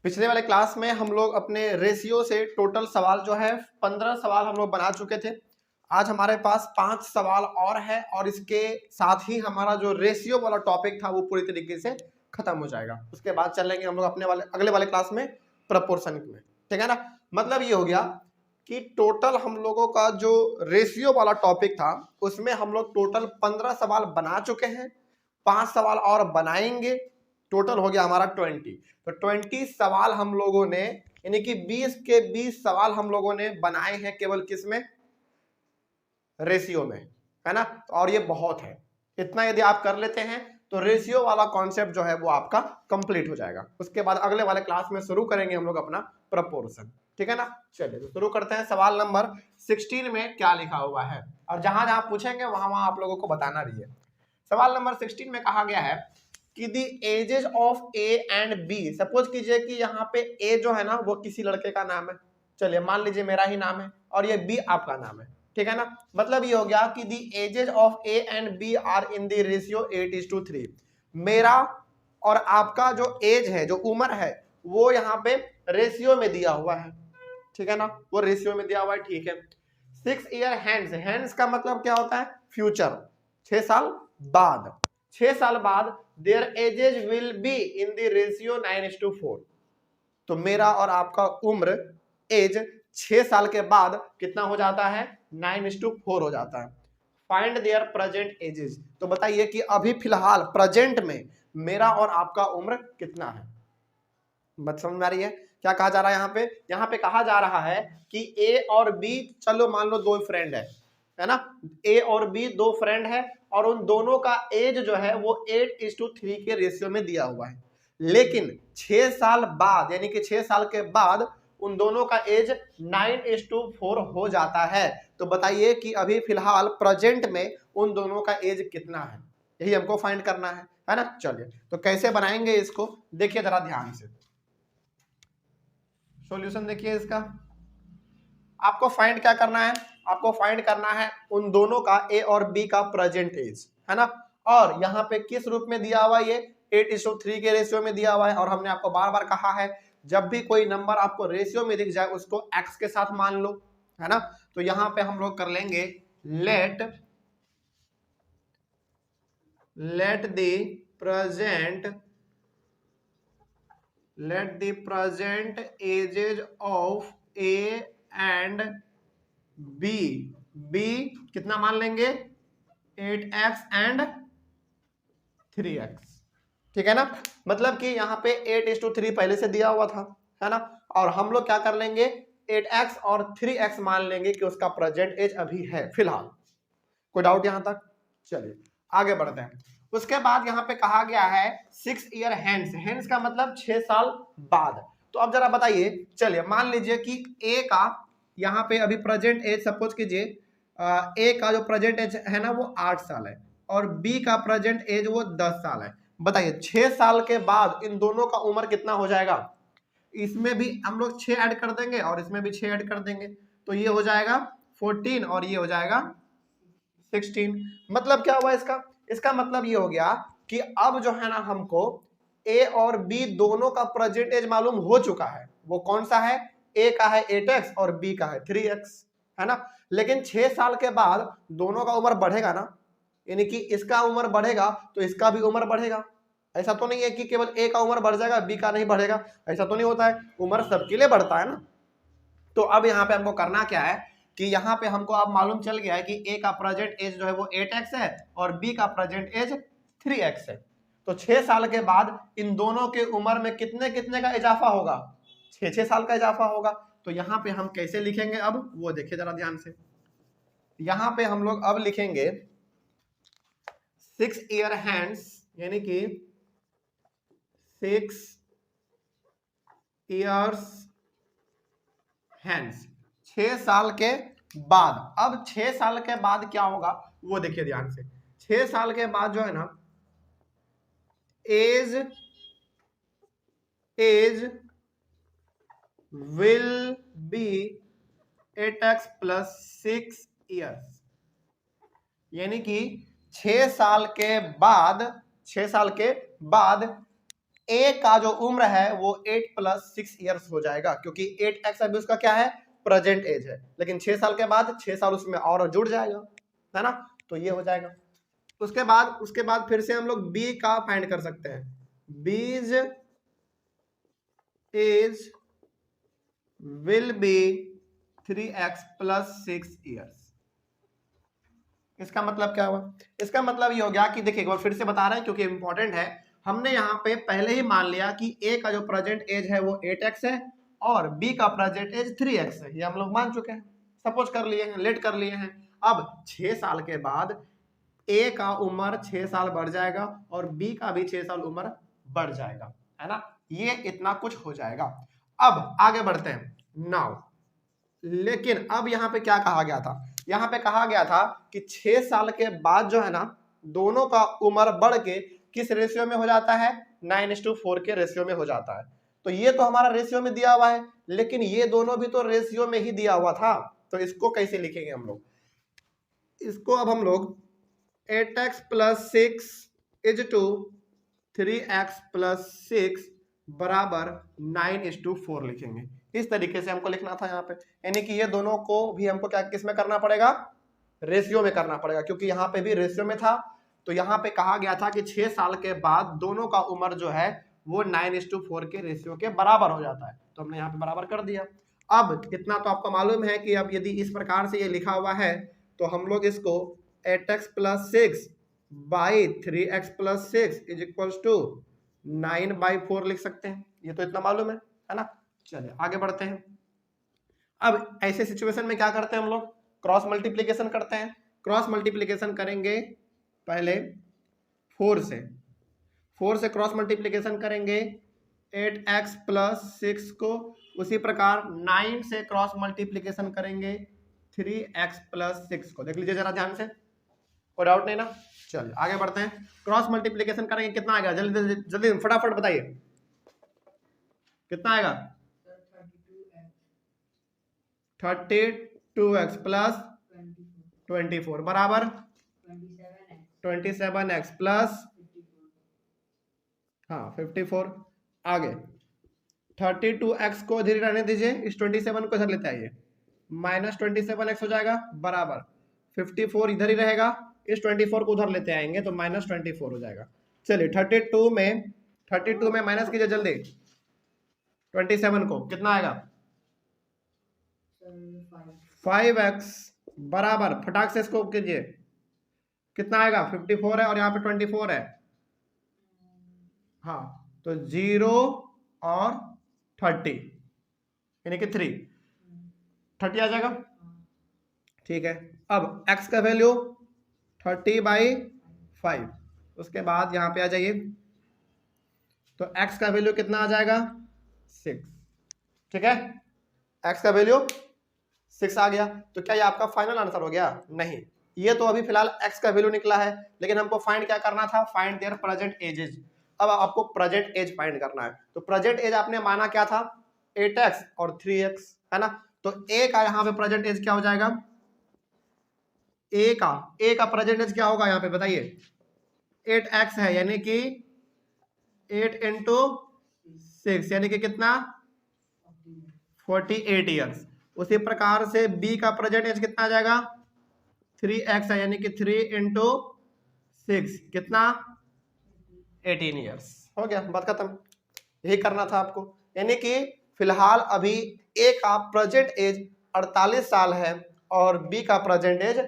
पिछले वाले क्लास में हम लोग अपने रेशियो से टोटल सवाल जो है 15 सवाल हम लोग बना चुके थे। आज हमारे पास 5 सवाल और है और इसके साथ ही हमारा जो रेशियो वाला टॉपिक था वो पूरी तरीके से खत्म हो जाएगा। उसके बाद चलेंगे हम लोग अपने अगले वाले क्लास में प्रपोर्शन में, ठीक है ना। मतलब ये हो गया कि टोटल हम लोगों का जो रेशियो वाला टॉपिक था उसमें हम लोग टोटल 15 सवाल बना चुके हैं, 5 सवाल और बनाएंगे, टोटल हो गया हमारा 20। तो 20 सवाल हम लोगों ने यानी कि 20 के 20 सवाल हम लोगों ने बनाए हैं केवल किस में, रेशियो में, है ना। और ये बहुत है, इतना यदि आप कर लेते हैं तो रेशियो वाला कॉन्सेप्ट जो है वो आपका कंप्लीट हो जाएगा। उसके बाद अगले वाले क्लास में शुरू करेंगे हम लोग अपना प्रपोर्शन, ठीक है ना। चलिए तो शुरू करते हैं। सवाल नंबर 16 में क्या लिखा हुआ है और जहां जहां पूछेंगे वहां वहां आप लोगों को बताना भी है। सवाल नंबर 16 में कहा गया है कि the ages of A and B. Suppose कीजिए कि यहाँ पे ए जो है ना वो किसी लड़के का नाम है, चलिए मान लीजिए मेरा ही नाम है और ये बी आपका नाम है, ठीक है ना। मतलब ये हो गया कि the ages of A and B are in the ratio 8:3। मेरा और आपका जो एज है, जो उम्र है, वो यहाँ पे रेशियो में दिया हुआ है, ठीक है ना, वो रेशियो में दिया हुआ है, ठीक है। 6 ईयर हैंड्स, हैंड्स का मतलब क्या होता है, फ्यूचर, 6 साल बाद, 6 साल बाद there edges will be in the ratio 9:4। तो मेरा और आपका उम्र, एज 6 साल के बाद कितना हो जाता है, 9:4 हो जाता है। Find there present ages. तो बताइए कि अभी फिलहाल प्रेजेंट में मेरा और आपका उम्र कितना है। बात समझ में आ रही है क्या कहा जा रहा है यहाँ पे। यहाँ पे कहा जा रहा है कि ए और बी, चलो मान लो दो फ्रेंड है ना, ए और बी दो फ्रेंड है और उन दोनों का एज जो है वो 8:3 के रेशियो में दिया हुआ है। लेकिन 6 साल बाद यानी कि 6 साल के बाद उन दोनों का एज 9:4 हो जाता है। तो बताइए कि अभी फिलहाल प्रेजेंट में उन दोनों का एज कितना है, यही हमको फाइंड करना है ना। चलिए तो कैसे बनाएंगे इसको, देखिए जरा ध्यान से। सॉल्यूशन देखिए इसका, आपको फाइंड क्या करना है, आपको फाइंड करना है उन दोनों का ए और बी का प्रेजेंट एज, है ना। और यहाँ पे किस रूप में दिया हुआ, ये 8:3 के रेशियो में दिया हुआ है। और हमने आपको बार बार कहा है जब भी कोई नंबर आपको रेशियो में दिख जाए उसको एक्स के साथ मान लो, है ना। तो यहाँ पे हम लोग कर लेंगे late the present ages of A and B, कितना मान लेंगे, 8x and 3x, ठीक है ना। मतलब कि यहाँ पे 8:3 पहले से दिया हुआ था, है ना। और हम लोग क्या कर लेंगे, 8x और 3x मान लेंगे कि उसका प्रेजेंट एज अभी है फिलहाल। कोई डाउट यहाँ तक। चलिए आगे बढ़ते हैं। उसके बाद यहाँ पे कहा गया है 6 ईयर हैंड्स, हैंड्स का मतलब 6 साल बाद। तो अब जरा बताइए, चलिए मान लीजिए कि ए का यहाँ पे अभी प्रेजेंट एज, सपोज कीजिए ए का जो प्रेजेंट एज है ना वो 8 साल है और बी का प्रेजेंट एज वो 10 साल है। बताइए 6 साल के बाद इन दोनों का उम्र कितना हो जाएगा। इसमें भी हम लोग 6 ऐड कर देंगे और इसमें भी 6 ऐड कर देंगे, तो ये हो जाएगा 14 और ये हो जाएगा 16। मतलब क्या हुआ इसका, इसका मतलब ये हो गया कि अब जो है ना हमको ए और बी दोनों का प्रेजेंट एज मालूम हो चुका है। वो कौन सा है, ए का है 8x और बी का है 3x, है ना। लेकिन 6 साल के बाद दोनों का उम्र बढ़ेगा ना, यानी कि इसका उम्र बढ़ेगा तो इसका भी उम्र बढ़ेगा। ऐसा तो नहीं है कि केवल ए का उम्र बढ़ जाएगा बी का नहीं बढ़ेगा, ऐसा तो नहीं होता है, उम्र सबके लिए बढ़ता है ना। तो अब यहाँ पे हमको करना क्या है कि यहाँ पे हमको अब मालूम चल गया है कि ए का प्रेजेंट एज जो है वो 8x है और बी का प्रेजेंट एज 3x है। तो 6 साल के बाद इन दोनों के उम्र में कितने कितने का इजाफा होगा, 6 साल का इजाफा होगा। तो यहाँ पे हम कैसे लिखेंगे अब वो देखिए जरा ध्यान से। यहाँ पे हम लोग अब लिखेंगे 6 ईयर हैंड्स यानी कि 6 ईयर्स हैंड्स, 6 साल के बाद। अब 6 साल के बाद क्या होगा वो देखिए ध्यान से। 6 साल के बाद जो है ना as will be 8x + 6 years, यानी कि 6 साल के बाद ए का जो उम्र है वो 8 + 6 ईयर्स हो जाएगा, क्योंकि 8x अभी उसका क्या है, प्रेजेंट एज है, लेकिन 6 साल के बाद 6 साल उसमें और जुड़ जाएगा, है ना, तो ये हो जाएगा। उसके बाद फिर से हम लोग बी का फाइंड कर सकते हैं। बीज as will be 3x + 6 years. इसका मतलब क्या हुआ, इसका मतलब ये हो गया कि देखिए एक बार फिर से बता रहे हैं क्योंकि इंपॉर्टेंट है। हमने यहाँ पे पहले ही मान लिया कि ए का जो प्रेजेंट एज है वो 8x है और बी का प्रेजेंट एज 3x है, ये हम लोग मान चुके हैं, सपोज कर लिए हैं, लेट कर लिए हैं। अब 6 साल के बाद ए का उम्र 6 साल बढ़ जाएगा और बी का भी 6 साल उम्र बढ़ जाएगा, है ना, ये इतना कुछ हो जाएगा। अब आगे बढ़ते हैं नाउ। लेकिन अब यहाँ पे क्या कहा गया था, यहाँ पे कहा गया था कि 6 साल के बाद जो है ना, दोनों का उम्र बढ़ के किस रेशियो में हो जाता है, 9:4 के रेशियो में हो जाता है। तो ये तो हमारा रेशियो में दिया हुआ है, लेकिन ये दोनों भी तो रेशियो में ही दिया हुआ था, तो इसको कैसे लिखेंगे हम लोग, इसको अब हम लोग 8x + 6 = 3x + 6 बराबर 9:4 लिखेंगे। इस तरीके से हमको लिखना था यहाँ पे, यानी कि ये दोनों को भी हमको क्या किस में करना पड़ेगा, रेशियो में करना पड़ेगा, क्योंकि यहाँ पे भी रेशियो में था। तो यहाँ पे कहा गया था कि 6 साल के बाद दोनों का उम्र जो है वो 9:4 के रेशियो के बराबर हो जाता है, तो हमने यहाँ पे बराबर कर दिया। अब इतना तो आपको मालूम है कि अब यदि इस प्रकार से ये लिखा हुआ है तो हम लोग इसको 8x + 6 बाई 3x + 6 = 9/4 लिख सकते हैं, ये तो इतना मालूम है ना। चलिए आगे बढ़ते हैं। अब ऐसे सिचुएशन में क्या करते हैं हम लोग, क्रॉस मल्टीप्लीकेशन करते हैं। क्रॉस मल्टीप्लीकेशन करेंगे पहले 4 से क्रॉस मल्टीप्लीकेशन करेंगे 8x + 6 को, उसी प्रकार 9 से क्रॉस मल्टीप्लीकेशन करेंगे 3x + 6 को। देख लीजिए जरा ध्यान से, कोई डाउट नहीं ना। चलिए आगे बढ़ते हैं। क्रॉस मल्टीप्लीकेशन करेंगे कितना आएगा, जल्दी जल्दी फटाफट बताइए, कितना आएगा, 32x + 24 बराबर 27x + 54। आगे 32x को धीरे रहने दीजिए, इस 27 को इधर लेते आइए, -27x हो जाएगा बराबर 54 इधर ही रहेगा, इस 24 को उधर लेते आएंगे तो -24 हो जाएगा। चलिए 32 में माइनस कीजिए जल्दी, 27 को कितना आएगा, 5x बराबर, फटाक से इसको कीजिए, कितना आएगा, 54 है और यहाँ पे 24 है, हाँ तो 0 और 30 यानी कि 30 आ जाएगा, ठीक है। अब x का वैल्यू 30/5, उसके बाद यहाँ पे आ जाइए, तो x का वैल्यू कितना आ जाएगा, 6, ठीक है, x का वैल्यू 6 आ गया। तो क्या ये आपका फाइनल आंसर हो गया, नहीं, ये तो अभी फिलहाल x का वैल्यू निकला है, लेकिन हमको फाइंड क्या करना था, फाइंड देयर प्रेजेंट एजेस। अब आपको प्रेजेंट एज फाइंड करना है, तो प्रेजेंट एज आपने माना क्या था, 8x और 3x, है ना, तो a का यहाँ पे प्रेजेंट एज क्या हो जाएगा, a का प्रेजेंट एज क्या होगा यहाँ पे बताइए, 8x है यानी कि 8 × 6 यानी कि कितना, 48 ईयर्स। उसी प्रकार से b का प्रेजेंट एज कितना आ जाएगा, 3x है यानी कि 3 × 6 कितना, 18 ईयर्स। हो गया, बात खत्म, यही करना था आपको। यानी कि फिलहाल अभी a का प्रेजेंट एज 48 साल है और b का प्रेजेंट एज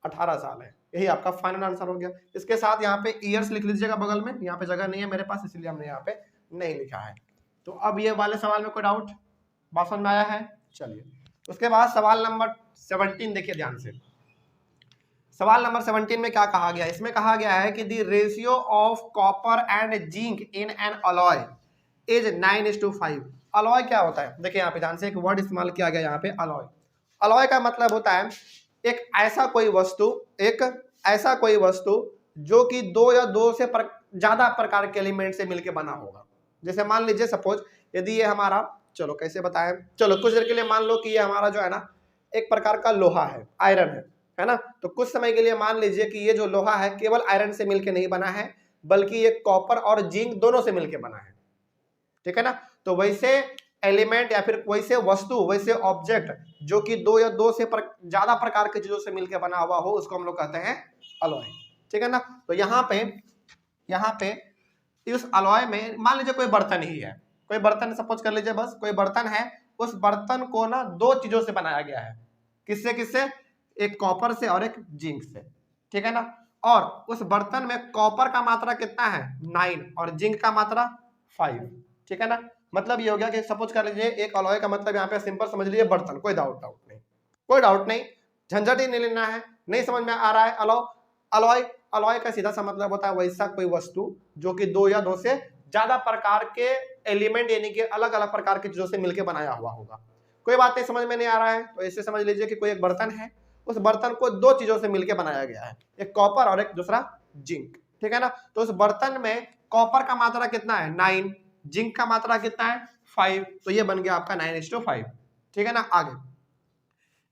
18 साल है, यही आपका फाइनल आंसर हो गया। इसके साथ यहाँ पे ईयर्स लिख लीजिएगा बगल में, यहाँ पे जगह नहीं है मेरे पास इसलिए हमने यहाँ पे नहीं लिखा है। तो अब ये वाले सवाल में कोई डाउट, बात समझ में आया है। चलिए उसके बाद सवाल नंबर 17 देखिए ध्यान से। सवाल नंबर 17 में क्या कहा गया, इसमें कहा गया है कि the ratio of copper and zinc in an alloy is 9:5। Alloy क्या होता है, देखिए यहाँ पे ध्यान से एक वर्ड इस्तेमाल किया गया यहाँ पे, अलॉय। अलॉय का मतलब होता है एक ऐसा कोई वस्तु जो कि 2 या 2 से ज्यादा प्रकार के एलिमेंट से मिलकर बना होगा। जैसे मान लीजिए सपोज यदि ये हमारा, चलो कैसे बताएं, चलो कुछ देर के लिए मान लो कि ये हमारा जो है ना एक प्रकार का लोहा है, आयरन है ना, तो कुछ समय के लिए मान लीजिए कि ये जो लोहा है केवल आयरन से मिलकर नहीं बना है, बल्कि ये कॉपर और जिंक दोनों से मिलकर बना है, ठीक है ना। तो वैसे एलिमेंट या फिर वैसे वस्तु, वैसे ऑब्जेक्ट जो कि दो या दो से ज्यादा प्रकार की चीजों से मिलकर बना हुआ हो, उसको हम लोग कहते हैं अलॉय, ठीक है ना। तो यहाँ पे इस अलॉय में मान लीजिए कोई बर्तन ही है, कोई बर्तन सपोज कर लीजिए, बस कोई बर्तन है, उस बर्तन को ना दो चीजों से बनाया गया है, किससे किससे, एक कॉपर से और एक जिंक से, ठीक है ना। और उस बर्तन में कॉपर का मात्रा कितना है 9 और जिंक का मात्रा 5, ठीक है ना। मतलब ये हो गया कि सपोज कर लीजिए एक अलॉय का मतलब यहाँ पे सिंपल समझ लीजिए बर्तन, कोई डाउट नहीं, झंझट ही नहीं लेना है, नहीं समझ में आ रहा है अलॉय, अलॉय का सीधा सा मतलब होता है वैसा कोई वस्तु जो कि दो या दो से ज्यादा प्रकार के एलिमेंट यानी कि अलग अलग प्रकार की चीजों से मिलकर बनाया हुआ होगा। कोई बात नहीं समझ में नहीं आ रहा है तो ऐसे समझ लीजिए कि कोई एक बर्तन है, उस बर्तन को दो चीजों से मिलकर बनाया गया है, एक कॉपर और एक दूसरा जिंक, ठीक है ना। तो उस बर्तन में कॉपर का मात्रा कितना है 9, जिंक का मात्रा कितना है 5, तो ये बन गया आपका 9:5, ठीक है ना। आगे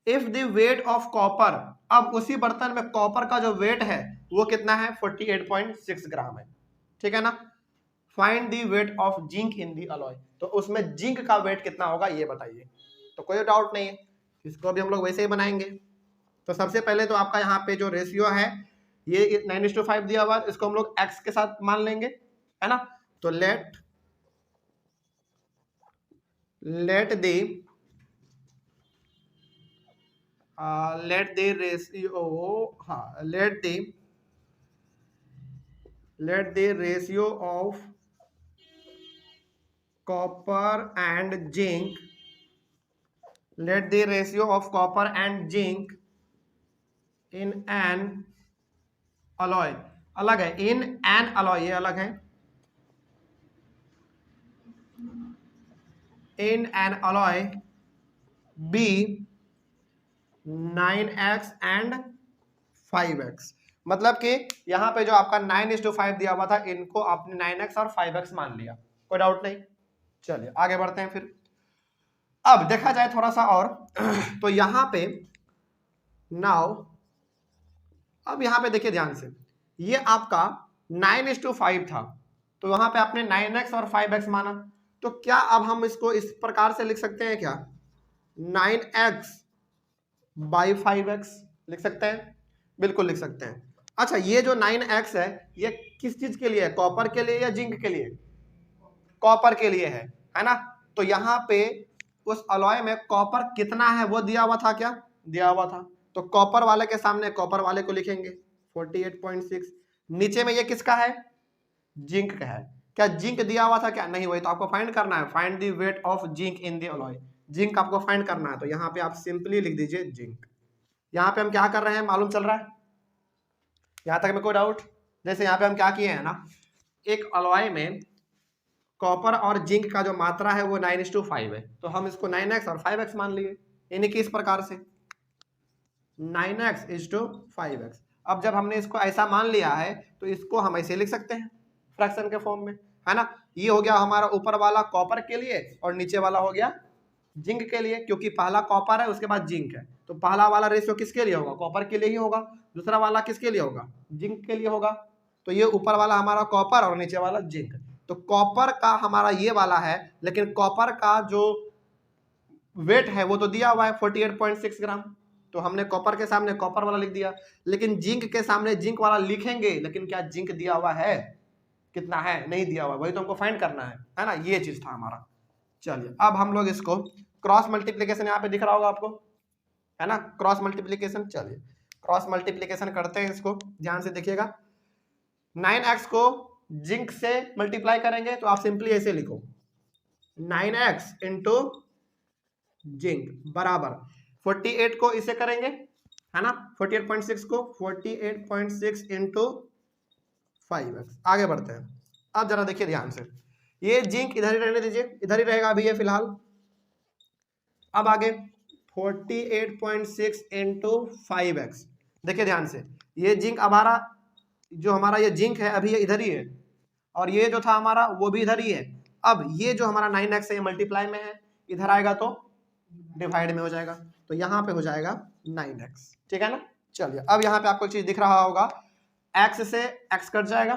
if the weight of copper, अब उसी बर्तन में कॉपर का जो वेट है वो कितना है 48.6 ग्राम है, ठीक है ना। Find the weight of zinc in the alloy, तो उसमें जिंक का वेट कितना होगा ये बताइए। तो कोई डाउट नहीं है, इसको भी हम लोग वैसे ही बनाएंगे। तो सबसे पहले तो आपका यहाँ पे जो रेशियो है ये 9:5 दिया हुआ है, इसको हम लोग x के साथ मान लेंगे, है ना। तो लेट द रेशियो, हाँ late the ratio of copper and zinc, let the ratio of copper and zinc in an alloy, अलग है, in an alloy ये अलग है, in an alloy be 9x and 5x, मतलब कि यहाँ पे जो आपका 9:5 दिया हुआ था इनको आपने 9x और 5x मान लिया, कोई डाउट नहीं। चलिए आगे बढ़ते हैं फिर। अब देखा जाए थोड़ा सा और तो यहाँ पे नाउ, अब यहाँ पे देखिए ध्यान से, ये आपका 9:5 था, तो वहां पे आपने 9x और 5x माना, तो क्या अब हम इसको इस प्रकार से लिख सकते हैं क्या 9x by 5x लिख सकते हैं, बिल्कुल लिख सकते हैं। अच्छा ये जो 9x है ये किस चीज के लिए है, कॉपर के लिए या जिंक के लिए, कॉपर के लिए है ना। तो यहाँ पे उस अलॉय में कॉपर कितना है वो दिया हुआ था, क्या दिया हुआ था, तो कॉपर वाले के सामने कॉपर वाले को लिखेंगे 48.6, नीचे में ये किसका है जिंक का है, क्या जिंक दिया हुआ था क्या, नहीं, वही तो आपको फाइंड करना है, find the weight of zinc in the alloy, zinc आपको फाइंड करना है, तो यहाँ पे आप सिंपली लिख दीजिए जिंक। यहाँ पे हम क्या कर रहे हैं मालूम चल रहा है, यहाँ तक में कोई डाउट। जैसे यहाँ पे हम क्या किए हैं ना, एक अलॉय में कॉपर और जिंक का जो मात्रा है वो 9:5 है, तो हम इसको 9x और 5x मान लिए, यानी कि इस प्रकार से 9x:5x। अब जब हमने इसको ऐसा मान लिया है तो इसको हम ऐसे लिख सकते हैं फ्रैक्शन के फॉर्म में, है ना। ये हो गया हमारा ऊपर वाला कॉपर के लिए और नीचे वाला हो गया जिंक के लिए, क्योंकि पहला कॉपर है उसके बाद जिंक है, तो पहला वाला रेशियो किसके लिए होगा, कॉपर के लिए ही होगा, दूसरा वाला किसके लिए होगा, जिंक के लिए होगा। तो ये ऊपर वाला हमारा कॉपर और नीचे वाला जिंक, तो कॉपर का हमारा ये वाला है, लेकिन कॉपर का जो वेट है वो तो दिया हुआ है 48.6 ग्राम, तो हमने कॉपर के सामने कॉपर वाला लिख दिया, लेकिन जिंक के सामने जिंक वाला लिखेंगे, लेकिन क्या जिंक दिया हुआ है, कितना है, नहीं दिया हुआ, वही तो हमको फाइंड करना है ना, ये चीज था हमारा। चलिए अब हम लोग इसको क्रॉस मल्टीप्लीकेशन यहाँ पे दिख रहा होगा आपको, है ना, क्रॉस मल्टीप्लीकेशन। चलिए क्रॉस मल्टीप्लीकेशन करते हैं, इसको ध्यान से देखिएगा। 9x को जिंक से मल्टीप्लाई करेंगे तो आप सिंपली ऐसे लिखो 9x इंटू जिंक बराबर 48 को इसे करेंगे, है ना, 48.6 को 48.6 इंटू 5x। आगे बढ़ते हैं, अब जरा देखिए ध्यान से, ये जिंक इधर ही रहने दीजिए, इधर ही रहेगा अभी ये फिलहाल। अब आगे 48.6 इंटू 5x, देखिए ध्यान से, ये जिंक हमारा जो हमारा ये जिंक है अभी ये इधर ही है, और ये जो था हमारा वो भी इधर ही है। अब ये जो हमारा 9x है ये मल्टीप्लाई में है, इधर आएगा तो डिवाइड में हो जाएगा, तो यहाँ पे हो जाएगा 9x, ठीक है ना। चलिए अब यहाँ पे आपको एक चीज दिख रहा होगा, x से x कट जाएगा,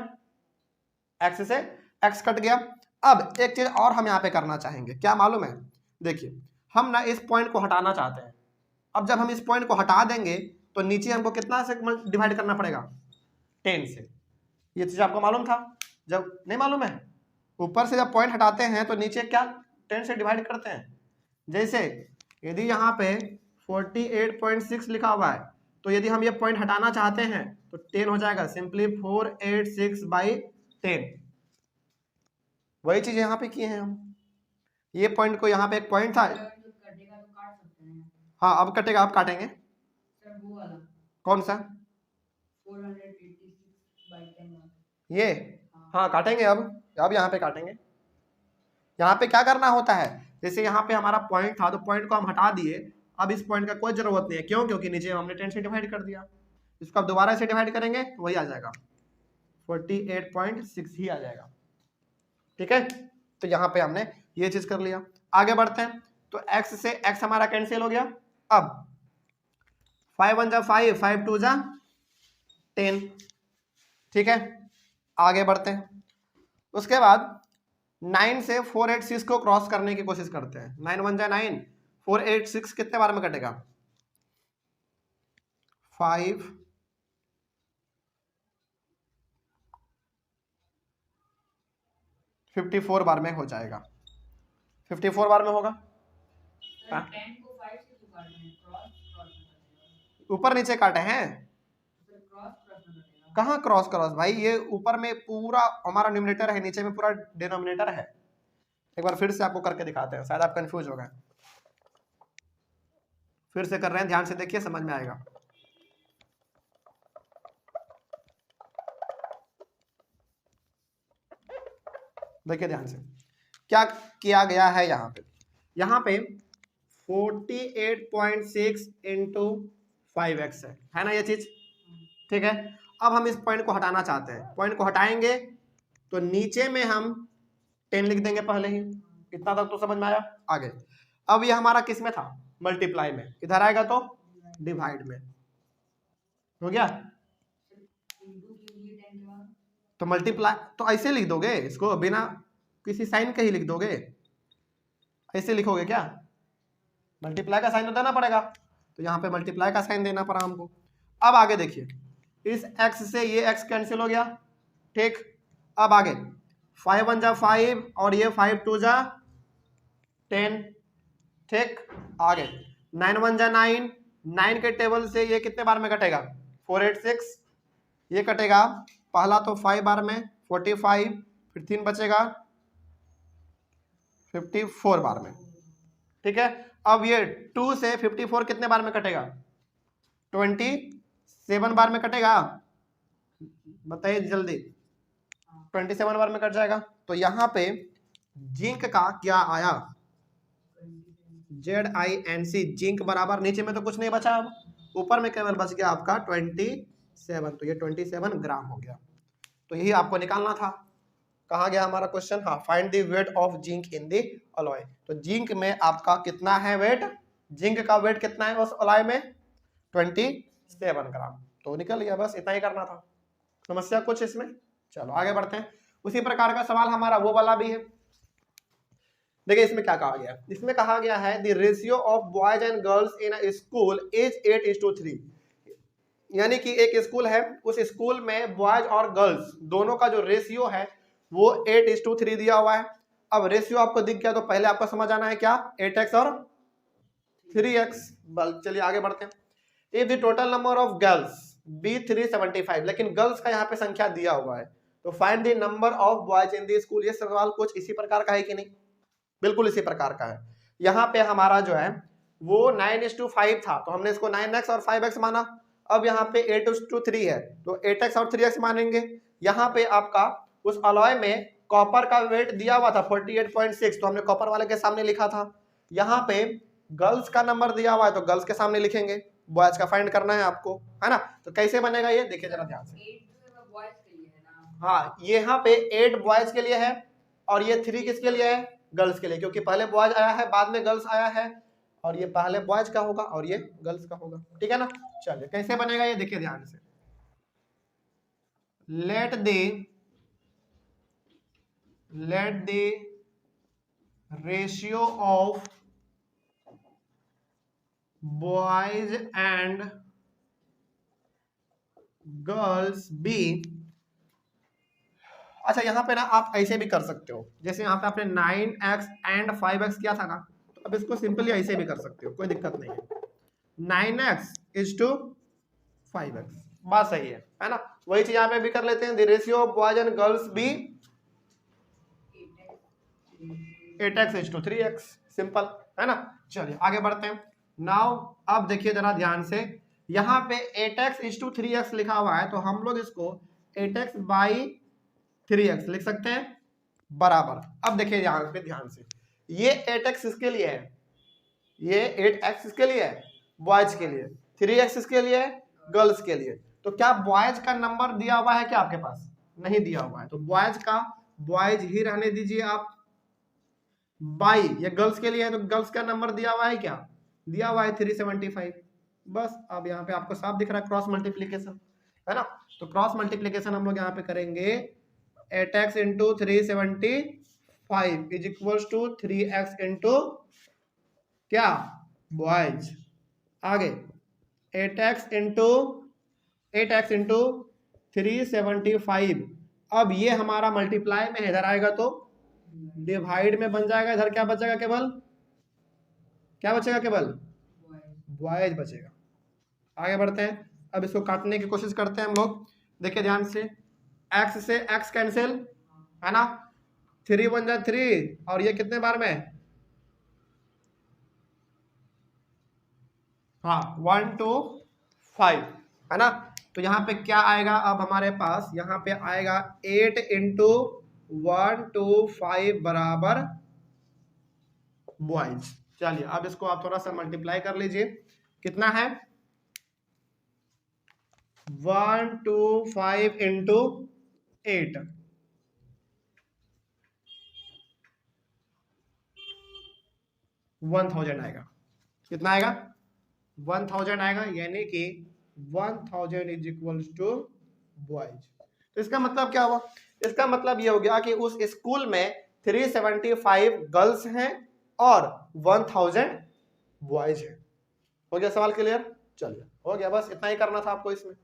x से x कट गया। अब एक चीज और हम यहाँ पे करना चाहेंगे, क्या मालूम है, देखिए हम ना इस पॉइंट को हटाना चाहते हैं। अब जब हम इस पॉइंट को हटा देंगे तो नीचे हमको कितना से डिवाइड करना पड़ेगा, 10 से। ये चीज आपको मालूम था? जब नहीं मालूम है, ऊपर से जब पॉइंट हटाते हैं तो नीचे क्या 10 से डिवाइड करते हैं। जैसे यदि यहाँ पे 48.6 लिखा हुआ है, तो यदि हम ये पॉइंट हटाना चाहते हैं तो 10 हो जाएगा, सिंपली 486/10। वही चीज यहाँ पे किए हैं हम। ये पॉइंट को, यहाँ पे एक पॉइंट था, हाँ अब कटेगा, अब काटेंगे। कौन सा? 486/10 ये, हाँ काटेंगे अब यहाँ पे काटेंगे। यहाँ पे क्या करना होता है, जैसे यहाँ पे हमारा पॉइंट था तो पॉइंट को हम हटा दिए, अब इस पॉइंट का कोई जरूरत नहीं है। क्यों? क्योंकि नीचे हमने 10 से डिवाइड कर दिया। इसको अब दोबारा से डिवाइड करेंगे तो वही आ जाएगा, 48.6 ही आ जाएगा। ठीक है, तो यहाँ पे हमने ये चीज कर लिया। आगे बढ़ते हैं, तो x से x हमारा कैंसिल हो गया। अब 5 1 जा 5, 5 2 जा 10। ठीक है, आगे बढ़ते हैं। उसके बाद 9 से 486 को क्रॉस करने की कोशिश करते हैं। 9 1 जा 9, 486 कितने बार में कटेगा, 5 54 बार में हो जाएगा। 54 बार में होगा। ऊपर नीचे काटे हैं, कहाँ क्रॉस क्रॉस भाई, ये ऊपर में पूरा हमारा न्यूमरेटर है, नीचे में पूरा डिनोमिनेटर है। एक बार फिर से आपको करके दिखाते हैं, शायद आप कंफ्यूज हो गए। फिर से कर रहे हैं, ध्यान से देखिए, समझ में आएगा। देखिए ध्यान से क्या किया गया है यहाँ पे 48.6 इंटू 5x है ना ये चीज। ठीक है, अब हम इस पॉइंट को हटाना चाहते हैं। पॉइंट को हटाएंगे तो नीचे में हम 10 लिख देंगे पहले ही। इतना तक तो समझ में आया? आगे अब ये हमारा किस में था, मल्टीप्लाई में। इधर आएगा तो डिवाइड में हो गया। तो मल्टीप्लाई तो ऐसे लिख दोगे इसको, बिना किसी साइन के ही लिख दोगे, ऐसे लिखोगे क्या? मल्टीप्लाई का साइन तो देना पड़ेगा, तो यहाँ पे मल्टीप्लाई का साइन देना पड़ा हमको। अब आगे देखिए, इस x से ये x कैंसिल हो गया। ठीक, अब आगे 5 1 जा 5 और ये 5 2 जा 10। ठीक, आगे 9 1 जा 9, 9 के टेबल से ये कितने बार में कटेगा, 486। ये कटेगा पहला तो 5 बार में 45, फिर 3 बचेगा 54 बार में। ठीक है, अब ये 2 से 54 कितने बार में कटेगा, 27 बार में कटेगा। बताइए जल्दी, 27 बार में कट जाएगा। तो यहाँ पे जिंक का क्या आया, ZINC, जिंक बराबर, नीचे में तो कुछ नहीं बचा, अब ऊपर में केवल बच गया आपका 27। तो ये 27 ग्राम हो गया। तो यही आपको निकालना था। कहाँ गया हमारा क्वेश्चन, हाँ, find the weight of zinc in the alloy. तो जिंक में आपका कितना है वेट, जिंक का वेट कितना है उस अलॉय में, 27 ग्राम। तो निकल गया, बस इतना ही करना था। समस्या कुछ इसमें? चलो आगे बढ़ते हैं। उसी प्रकार का सवाल हमारा वो वाला भी है। देखिए इसमें क्या कहा गया, इसमें कहा गया है the ratio of boys and girls in a school is 8:3। यानी कि एक स्कूल है, उस स्कूल में बॉयज और गर्ल्स दोनों का जो रेशियो है वो 8:3 दिया हुआ है। अब रेशियो आपको दिख गया तो पहले आपको समझ आना है क्या, 8x और 3x। चलिए आगे बढ़ते हैं। If the total number of girls be 375, लेकिन गर्ल्स का यहाँ पे संख्या दिया हुआ है, तो find the number of boys in the school. ये सवाल कुछ इसी प्रकार का है कि नहीं, बिल्कुल इसी प्रकार का है। यहाँ पे हमारा जो है वो 9:5 था, तो हमने इसको 9x और 5x माना। अब यहाँ पे 8:3 है, तो 8x और 3x मानेंगे। यहाँ पे आपका उस अलॉय में कॉपर का वेट दिया हुआ था 48.6, तो हमने कॉपर वाले के सामने लिखा था। यहाँ पे गर्ल्स का नंबर दिया हुआ है, तो गर्ल्स के सामने लिखेंगे। बॉयज का फाइंड करना है आपको, है ना। तो कैसे बनेगा ये, देखिए जरा ध्यान से। हाँ, यहाँ पे 8 बॉयज के लिए है और ये 3 किसके लिए है, गर्ल्स के लिए, क्योंकि पहले बॉयज आया है बाद में गर्ल्स आया है, और ये पहले बॉयज का होगा और ये गर्ल्स का होगा। ठीक है ना। चलिए कैसे बनेगा ये देखिए ध्यान से। Let the let the ratio of boys and girls be. अच्छा, यहां पे ना आप ऐसे भी कर सकते हो, जैसे यहां पे आपने 9x एंड 5x किया था ना, तो अब इसको सिंपली ऐसे भी कर सकते हो, कोई दिक्कत नहीं है। 9x इज टू 5x, बात सही है ना। वही चीज यहाँ पे भी कर लेते हैं, the ratio of boys and girls be 8x is to 3x, simple है ना। चलिए आगे बढ़ते हैं। नाउ अब देखिए जरा ध्यान से, यहाँ पे 8x इज टू 3x लिखा हुआ है, तो हम लोग इसको 8x बाई 3x लिख सकते हैं बराबर। अब देखिए यहाँ पे ध्यान से, ये 8x इसके लिए है, ये 8x इसके लिए है बॉयज के लिए, 3x इसके लिए है गर्ल्स के लिए। तो क्या बॉयज का नंबर दिया हुआ है क्या आपके पास? नहीं दिया हुआ है, तो बॉयज का बॉयज ही रहने दीजिए आप। बाई ये गर्ल्स के लिए है, तो गर्ल्स का नंबर दिया हुआ है क्या? दिया हुआ है 375। बस अब यहाँ पे आपको साफ दिख रहा है क्रॉस मल्टीप्लीकेशन, है ना। तो क्रॉस मल्टीप्लीकेशन हम लोग यहाँ पे करेंगे, 8x into 375 is equal to 3x into क्या बॉयज, आगे 8x इंटू 375। अब ये हमारा मल्टीप्लाई में इधर आएगा तो डिवाइड में बन जाएगा, इधर क्या बचेगा? केवल क्या बचेगा? केवल बॉयज बचेगा। आगे बढ़ते हैं, अब इसको काटने की कोशिश करते हैं हम लोग। देखिए ध्यान से, x से x कैंसिल है ना, 3 1 जा 3, और ये कितने बार में? हाँ 1 2 5 है ना। तो यहाँ पे क्या आएगा अब हमारे पास? यहाँ पे आएगा 8 इंटू 1 2 5 बराबर बॉयज। चलिए अब इसको आप थोड़ा सा मल्टीप्लाई कर लीजिए, कितना है? 1 2 5 इंटू 8, 1000 आएगा। कितना आएगा? 1000 आएगा, यानी कि 1000 इज इक्वल टू बॉयज। तो इसका मतलब क्या हुआ? इसका मतलब ये हो गया कि उस स्कूल में 375 गर्ल्स हैं और 1000 बॉयज हैं। हो गया सवाल क्लियर? चलिए हो गया, बस इतना ही करना था आपको इसमें।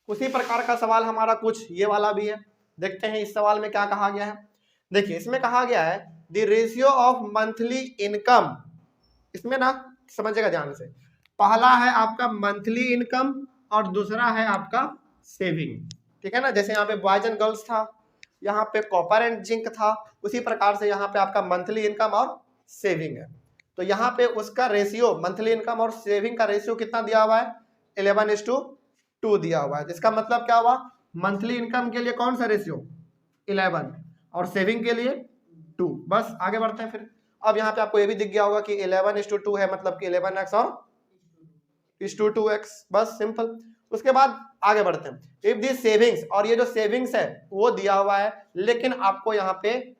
उसी प्रकार का सवाल हमारा कुछ ये वाला भी है, देखते हैं इस सवाल में क्या कहा गया है। देखिए इसमें कहा गया है the ratio of monthly income. इसमें ना समझिएगा ध्यान से, पहला है आपका मंथली इनकम और दूसरा है आपका सेविंग, ठीक है ना। जैसे यहाँ पे बॉयज एंड गर्ल्स था, यहाँ पे कॉपर एंड जिंक था, उसी प्रकार से यहाँ पे आपका मंथली इनकम और सेविंग है। तो यहाँ पे उसका रेशियो, मंथली इनकम और सेविंग का रेशियो कितना दिया हुआ है? 11:2 दिया हुआ है। इसका मतलब क्या हुआ? मंथली इनकम के लिए कौन सा रेशियो? 11, और सेविंग के लिए 2। बस आगे बढ़ते हैं फिर। अब यहाँ पे आपको ये भी दिख गया होगा कि 11:2 है, मतलब कि 11x और 2x, बस सिंपल। उसके बाद आगे बढ़ते हैं। इफ दी सेविंग्स, और ये जो सेविंग्स है वो दिया हुआ है, लेकिन आपको यहाँ पे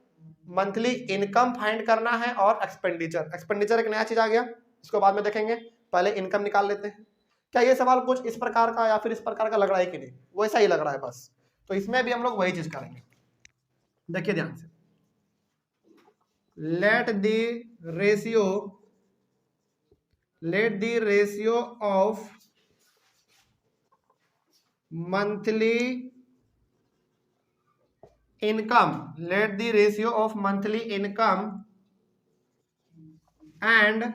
मंथली इनकम फाइंड करना है और एक्सपेंडिचर। एक्सपेंडिचर एक नया चीज आ गया, इसको बाद में देखेंगे, पहले इनकम निकाल लेते हैं। क्या ये सवाल कुछ इस प्रकार का या फिर इस प्रकार का लग रहा है कि नहीं? वैसा ही लग रहा है बस। तो इसमें भी हम लोग वही चीज करेंगे, देखिए ध्यान से। let the ratio of monthly income, let the ratio of monthly income and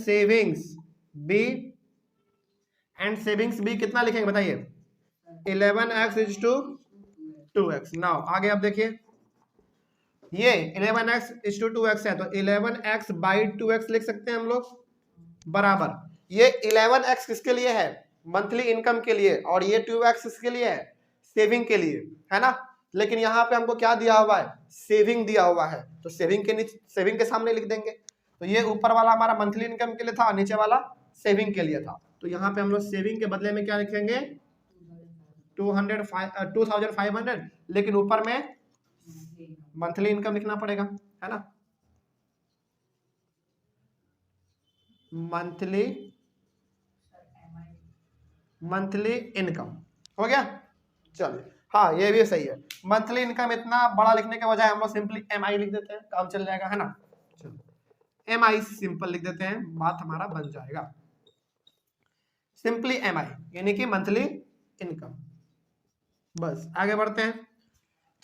savings be, and savings be कितना लिखेंगे बताइए? 11x is to 2x। Now आगे आप देखिए, ये 11x is to 2x है, तो 11x बाई 2x लिख सकते हैं हम लोग बराबर। ये 11x किसके लिए है? मंथली इनकम के लिए, और ये 2x किसके लिए है? सेविंग के लिए, है ना। लेकिन यहाँ पे हमको क्या दिया हुआ है? सेविंग दिया हुआ है, तो सेविंग के नीचे, सेविंग के सामने लिख देंगे। तो ये ऊपर वाला हमारा मंथली इनकम के लिए था, नीचे वाला सेविंग के लिए था। तो यहाँ पे हम लोग सेविंग के बदले में क्या लिखेंगे? 2500, लेकिन ऊपर में मंथली इनकम लिखना पड़ेगा, है ना। मंथली इनकम हो गया। चलिए हाँ ये भी सही है, मंथली इनकम इतना बड़ा लिखने के बजाय हम लोग सिंपली MI लिख देते हैं, काम चल जाएगा, है ना। चलो MI सिंपल लिख देते हैं, बात हमारा बन जाएगा। सिंपली MI यानी कि मंथली इनकम। बस आगे बढ़ते हैं।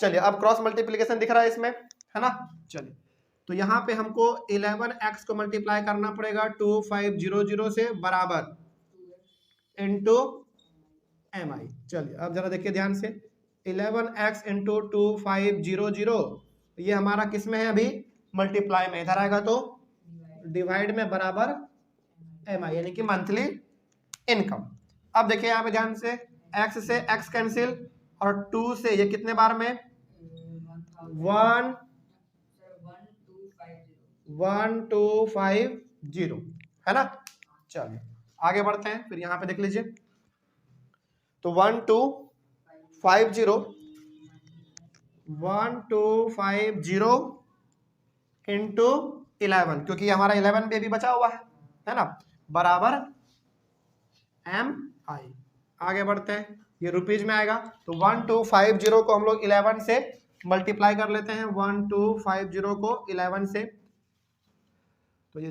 चलिए अब क्रॉस मल्टीप्लीकेशन दिख रहा है इसमें, है ना। चलिए तो यहाँ पे हमको 11x को मल्टीप्लाई करना पड़ेगा 2500 से बराबर इंटू MI। चलिए अब जरा देखिए ध्यान से, 11x इंटू 2500 ये हमारा किस में है, अभी मल्टीप्लाई में, इधर आएगा तो डिवाइड में बराबर MI यानी कि मंथली इनकम। अब देखिए यहाँ पे ध्यान से, x से x कैंसिल और 2 से ये कितने बार में 1250 है ना। चलिए आगे बढ़ते हैं, फिर यहाँ पे देख लीजिए तो 1250 इंटू 11 क्योंकि हमारा 11 भी अभी बचा हुआ है ना, बराबर MI। आगे बढ़ते हैं, ये रुपीज में आएगा तो 1250 को हम लोग 11 से मल्टीप्लाई कर लेते हैं, 1250 को 11 से, तो ये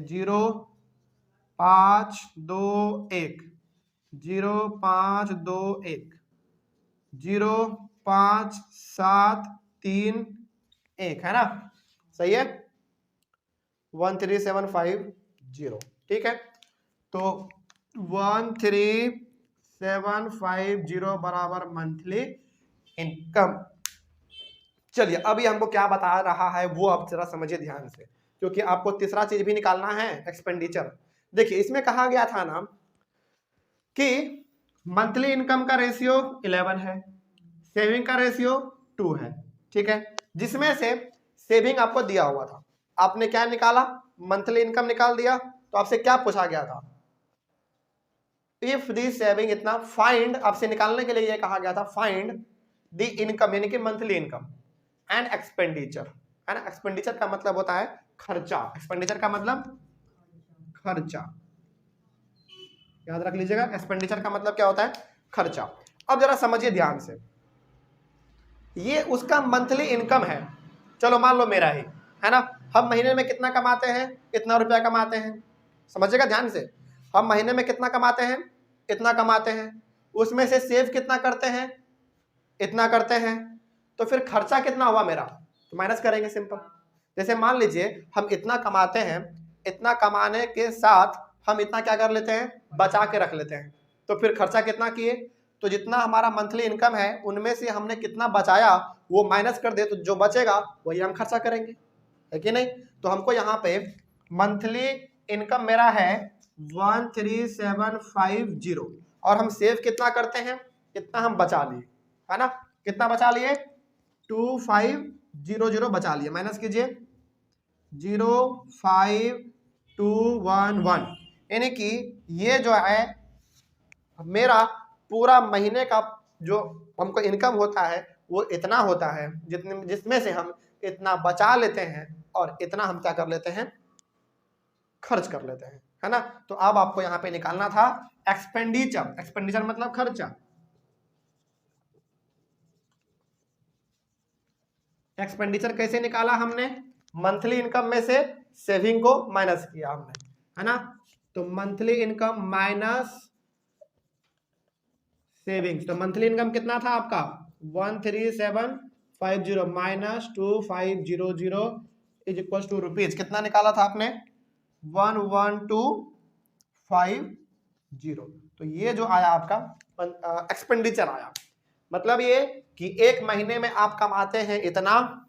0521 0521 05731 है ना, सही है 13750, ठीक है। तो 13750 बराबर मंथली इनकम। चलिए अभी हमको क्या बता रहा है वो आप जरा समझिए ध्यान से, क्योंकि आपको तीसरा चीज भी निकालना है, एक्सपेंडिचर। देखिए इसमें कहा गया था ना कि मंथली इनकम का रेशियो 11 है, सेविंग का रेशियो 2 है, ठीक है। जिसमें से सेविंग आपको दिया हुआ था, आपने क्या निकाला, मंथली इनकम निकाल दिया, तो आपसे क्या पूछा गया था, इफ दी सेविंग इतना, फाइंड, आपसे निकालने के लिए ये कहा गया था फाइंड दी इनकम यानी कि मंथली इनकम एंड एक्सपेंडिचर, है ना। एक्सपेंडिचर का मतलब होता है खर्चा, एक्सपेंडिचर का मतलब खर्चा, याद रख लीजिएगा, एक्सपेंडिचर का मतलब क्या होता है, खर्चा। अब जरा समझिए ध्यान से, ये उसका मंथली इनकम है, चलो मान लो मेरा ही है ना, हम महीने में कितना कमाते हैं, इतना रुपया कमाते हैं, समझिएगा ध्यान से, हम महीने में कितना कमाते हैं, इतना कमाते हैं, उसमें से सेव कितना करते हैं, इतना करते हैं, तो फिर खर्चा कितना हुआ मेरा, तो माइनस करेंगे सिंपल। जैसे मान लीजिए हम इतना कमाते हैं, इतना कमाने के साथ हम इतना क्या कर लेते हैं, बचा के रख लेते हैं, तो फिर खर्चा कितना किए, तो जितना हमारा मंथली इनकम है उनमें से हमने कितना बचाया वो माइनस कर दे, तो जो बचेगा वही हम खर्चा करेंगे, है कि नहीं। तो हमको यहाँ पे मंथली इनकम मेरा है 13750 और हम सेव कितना करते हैं, कितना हम बचा लिए, है ना, कितना बचा लिए 2500 बचा लिए, माइनस कीजिए 05211, यानी कि ये जो है मेरा पूरा महीने का जो हमको इनकम होता है वो इतना होता है, जिसमें से हम इतना बचा लेते हैं और इतना हम क्या कर लेते हैं, खर्च कर लेते हैं, है ना। तो अब आपको यहाँ पे निकालना था एक्सपेंडिचर, एक्सपेंडिचर मतलब खर्चा। एक्सपेंडिचर कैसे निकाला हमने, मंथली इनकम में से सेविंग को माइनस किया हमने, है ना। तो मंथली इनकम माइनस सेविंग्स, तो मंथली इनकम कितना था आपका 13750 minus 2500 is equal to rupees, कितना निकाला था आपने 11250। तो ये जो आया आपका एक्सपेंडिचर आया, मतलब ये कि एक महीने में आप कमाते हैं इतना,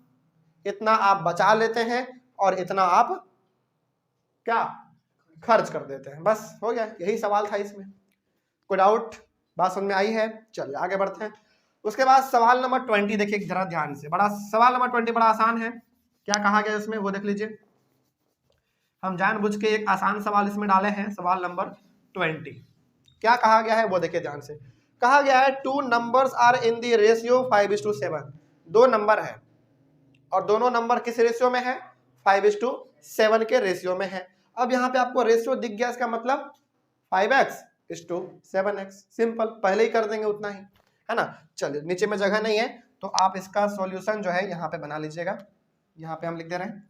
इतना आप बचा लेते हैं और इतना आप क्या खर्च कर देते हैं, बस हो गया, यही सवाल था इसमें। कोई डाउट, बात समझ में आई है। चलिए आगे बढ़ते हैं। उसके बाद सवाल नंबर 20 देखिए जरा ध्यान से, बड़ा सवाल नंबर 20 बड़ा आसान है, क्या कहा गया इसमें वो देख लीजिए। हम जानबूझ के एक आसान सवाल इसमें डाले हैं, सवाल नंबर 20 क्या कहा गया है वो देखिए ध्यान से। कहा गया है 2 numbers are in the ratio 5:7, 2 number है और दोनों नंबर किस रेशियो में है, 5:7 के रेशियो में है। अब यहाँ पे आपको रेशियो दिख गया, इसका मतलब 5x:7x, सिंपल, पहले ही कर देंगे उतना ही। है ना। चलिए, नीचे में जगह नहीं है तो आप इसका सॉल्यूशन जो है यहाँ पे बना लीजिएगा, यहाँ पे हम लिख दे रहे हैं,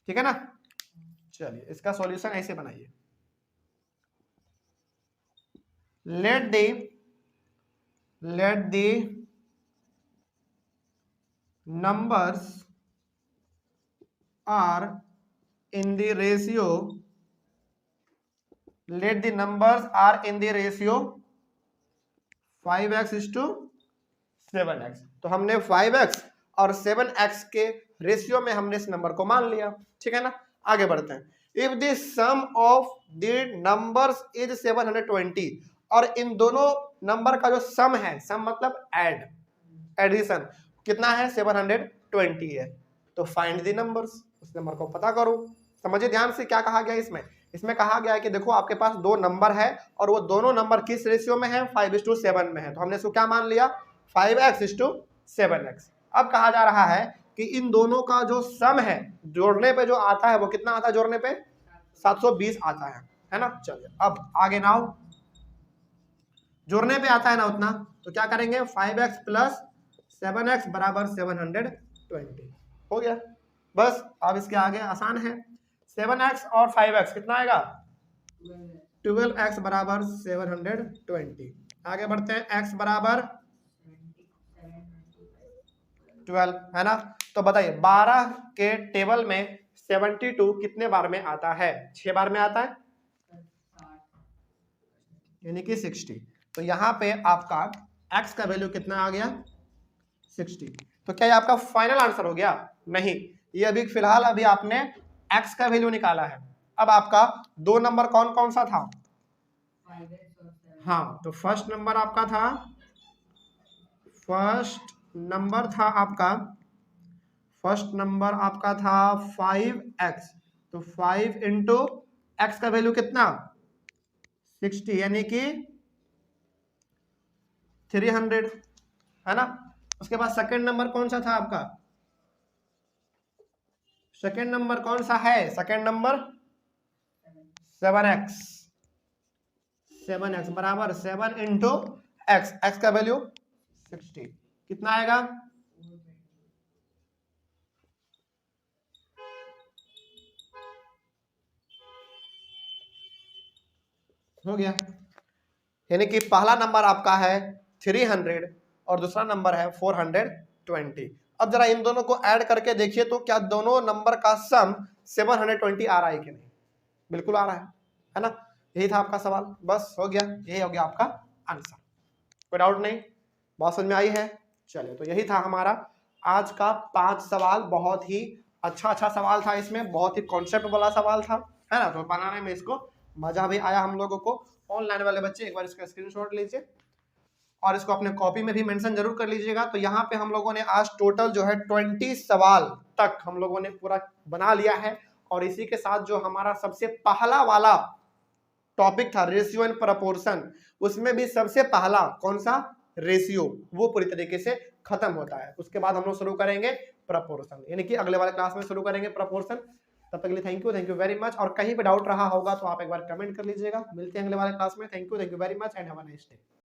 ठीक है ना। चलिए, इसका सॉल्यूशन ऐसे बनाइए, let the numbers are in the ratio, let the numbers are in the ratio 5x:7x। तो हमने 5x और 7x के रेशियो में हमने इस नंबर को मान लिया, ठीक है ना। आगे बढ़ते हैं, if the sum of the numbers is 720, और इन दोनों नंबर का जो सम है, सम मतलब एडिशन कितना है, 720 है, तो फाइंड द नंबर्स, उस नंबर को पता करो। समझिए ध्यान से क्या कहा गया इसमें कहा गया है कि देखो आपके पास दो नंबर है और वो दोनों नंबर किस रेशियो में है, 5:7 में है, तो हमने इसको क्या मान लिया, 5x:7x। अब कहा जा रहा है कि इन दोनों का जो सम है, जोड़ने पे जो आता है वो कितना आता है, जोड़ने पे 720 आता है ना। चलिए अब आगे नाउ, जोड़ने पे आता है ना उतना, तो क्या करेंगे, 5x + 7x = 720 हो गया। बस अब इसके आगे आसान है, 7x और 5x कितना आएगा, 12x = 720। आगे बढ़ते हैं, x = 12 है ना। तो बताइए 12 के टेबल में 72 कितने बार में आता है, 6 बार में आता है, यानी कि 60। तो यहाँ पे आपका x का वैल्यू कितना आ गया, 60। तो क्या ये आपका फाइनल आंसर हो गया, नहीं, ये अभी फिलहाल अभी आपने x का वैल्यू निकाला है। अब आपका दो नंबर कौन कौन सा था, हाँ, तो फर्स्ट नंबर आपका था, फर्स्ट नंबर आपका था 5x, तो 5 इंटू x का वैल्यू कितना, 60, यानी कि 300 है ना। उसके बाद सेकंड नंबर कौन सा था आपका, सेकंड नंबर कौन सा है, सेकंड नंबर 7x बराबर 7 इंटू x का वैल्यू 60, कितना आएगा, हो गया। यानी कि पहला नंबर आपका है 300 और दूसरा नंबर है 420। अब जरा इन दोनों को ऐड करके देखिए तो क्या दोनों नंबर का सम 720 आ रहा है कि नहीं, बिल्कुल आ रहा है ना। यही था आपका सवाल, बस हो गया, यही हो गया आपका आंसर, कोई डाउट नहीं, बात समझ में आई है। चलिए, तो यही था हमारा आज का 5 सवाल, बहुत ही अच्छा सवाल था, इसमें बहुत ही कॉन्सेप्ट वाला सवाल था, है ना। तो बनाने में इसको मजा भी आया हम लोगों को। ऑनलाइन वाले बच्चे एक बार इसका स्क्रीनशॉट लीजिए और इसको अपने कॉपी में भी मेंशन जरूर कर लीजिएगा। तो यहाँ पे हम लोगों ने आज टोटल जो है 20 सवाल तक हम लोगों ने पूरा बना लिया है, और इसी के साथ जो हमारा सबसे पहला वाला टॉपिक था रेशियो एंड प्रपोर्शन, उसमें भी सबसे पहला कौन सा, रेशियो, वो पूरी तरीके से खत्म होता है। उसके बाद हम लोग शुरू करेंगे प्रपोर्शन, यानी कि अगले वाले क्लास में शुरू करेंगे प्रपोर्शन। तब तक के लिए थैंक यू वेरी मच, और कहीं पे डाउट रहा होगा तो आप एक बार कमेंट कर लीजिएगा। मिलते हैं अगले वाले क्लास में, thank you very much and have a nice day.